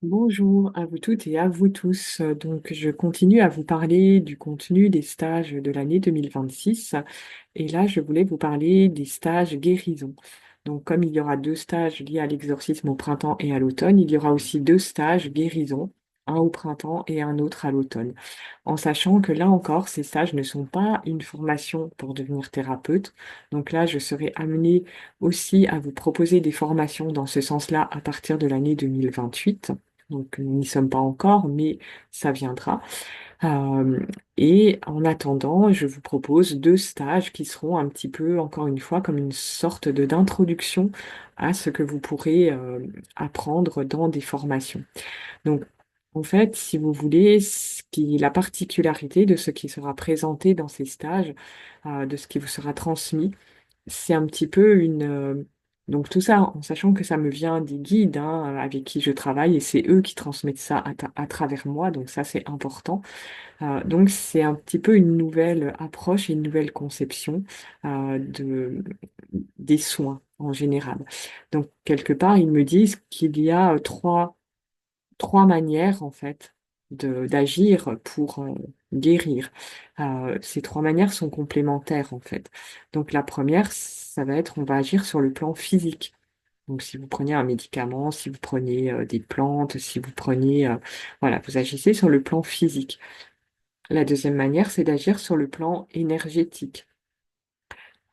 Bonjour à vous toutes et à vous tous. Donc, je continue à vous parler du contenu des stages de l'année 2026. Et là, je voulais vous parler des stages guérison. Donc, comme il y aura deux stages liés à l'exorcisme au printemps et à l'automne, il y aura aussi deux stages guérison, un au printemps et un autre à l'automne. En sachant que là encore, ces stages ne sont pas une formation pour devenir thérapeute. Donc là, je serai amenée aussi à vous proposer des formations dans ce sens-là à partir de l'année 2028. Donc, nous n'y sommes pas encore, mais ça viendra. Euh, et en attendant, je vous propose deux stages qui seront un petit peu, encore une fois, comme une sorte de d'introduction à ce que vous pourrez apprendre dans des formations. Donc, en fait, si vous voulez, la particularité de ce qui sera présenté dans ces stages, de ce qui vous sera transmis, c'est un petit peu donc tout ça en sachant que ça me vient des guides avec qui je travaille et c'est eux qui transmettent ça à travers moi, donc ça c'est important. Donc c'est un petit peu une nouvelle approche et une nouvelle conception des soins en général. Donc quelque part, ils me disent qu'il y a trois manières en fait d'agir pour guérir. Ces trois manières sont complémentaires en fait. Donc la première, ça va être on va agir sur le plan physique. Donc si vous prenez un médicament, si vous prenez des plantes, si vous prenez voilà, vous agissez sur le plan physique. La deuxième manière, c'est d'agir sur le plan énergétique.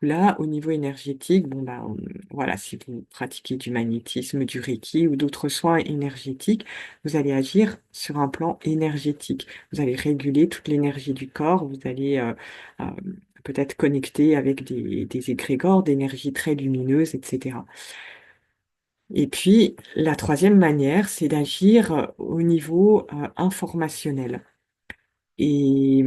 Là, au niveau énergétique, bon bah, voilà, si vous pratiquez du magnétisme, du Reiki ou d'autres soins énergétiques, vous allez agir sur un plan énergétique. Vous allez réguler toute l'énergie du corps, vous allez euh, peut-être connecter avec des égrégores d'énergie très lumineuse, etc. Et puis, la troisième manière, c'est d'agir au niveau informationnel. Et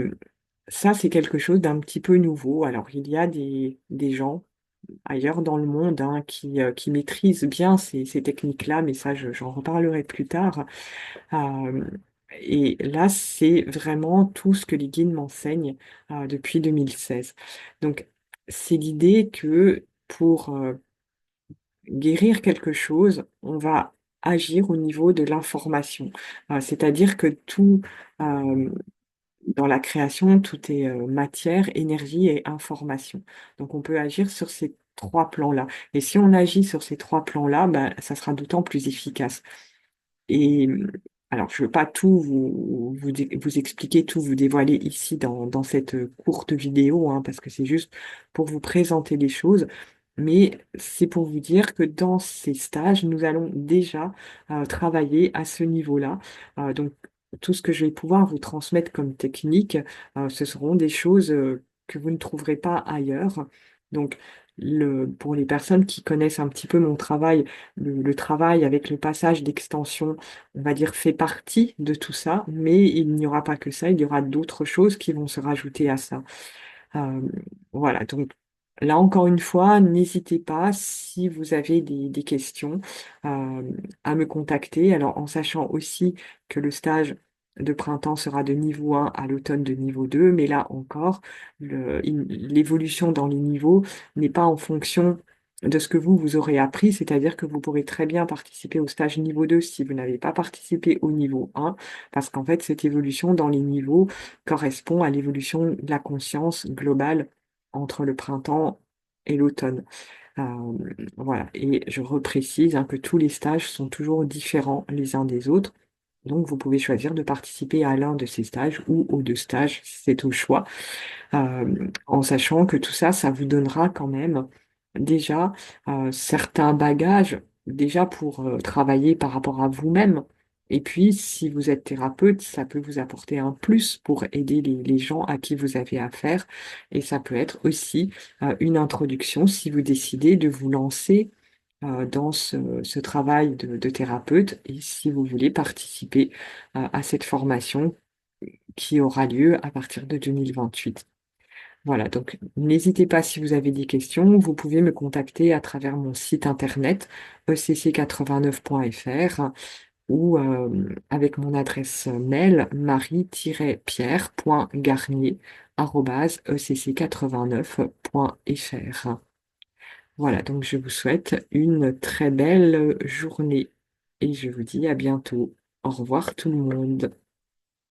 ça, c'est quelque chose d'un petit peu nouveau. Alors, il y a des gens ailleurs dans le monde qui maîtrisent bien ces techniques-là, mais ça, j'en reparlerai plus tard. Euh, et là, c'est vraiment tout ce que les guides m'enseignent depuis 2016. Donc, c'est l'idée que pour guérir quelque chose, on va agir au niveau de l'information. C'est-à-dire que euh, dans la création, tout est matière, énergie et information. Donc on peut agir sur ces trois plans-là. Et si on agit sur ces trois plans-là, ben, ça sera d'autant plus efficace. Et alors, je ne veux pas tout vous expliquer, tout vous dévoiler ici dans cette courte vidéo, hein, parce que c'est juste pour vous présenter les choses. Mais c'est pour vous dire que dans ces stages, nous allons déjà travailler à ce niveau-là. Donc, tout ce que je vais pouvoir vous transmettre comme technique, ce seront des choses que vous ne trouverez pas ailleurs. Donc, pour les personnes qui connaissent un petit peu mon travail, le travail avec le passage d'extension, on va dire, fait partie de tout ça, mais il n'y aura pas que ça, il y aura d'autres choses qui vont se rajouter à ça. Euh, voilà, donc là encore une fois, n'hésitez pas si vous avez des questions euh, à me contacter. Alors en sachant aussi que le stage de printemps sera de niveau 1 à l'automne de niveau 2, mais là encore, l'évolution dans les niveaux n'est pas en fonction de ce que vous aurez appris, c'est-à-dire que vous pourrez très bien participer au stage niveau 2 si vous n'avez pas participé au niveau 1, parce qu'en fait, cette évolution dans les niveaux correspond à l'évolution de la conscience globale entre le printemps et l'automne. Euh, voilà, et je reprécise que tous les stages sont toujours différents les uns des autres. Donc, vous pouvez choisir de participer à l'un de ces stages ou aux deux stages, c'est au choix, en sachant que tout ça, ça vous donnera quand même déjà certains bagages, déjà pour travailler par rapport à vous-même. Et puis, si vous êtes thérapeute, ça peut vous apporter un plus pour aider les gens à qui vous avez affaire. Et ça peut être aussi une introduction si vous décidez de vous lancer dans ce travail de thérapeute et si vous voulez participer à cette formation qui aura lieu à partir de 2028. Voilà, donc n'hésitez pas si vous avez des questions, vous pouvez me contacter à travers mon site internet ecc89.fr ou avec mon adresse mail marie-pierre.garnier@ecc89.fr. Voilà, donc je vous souhaite une très belle journée et je vous dis à bientôt. Au revoir tout le monde.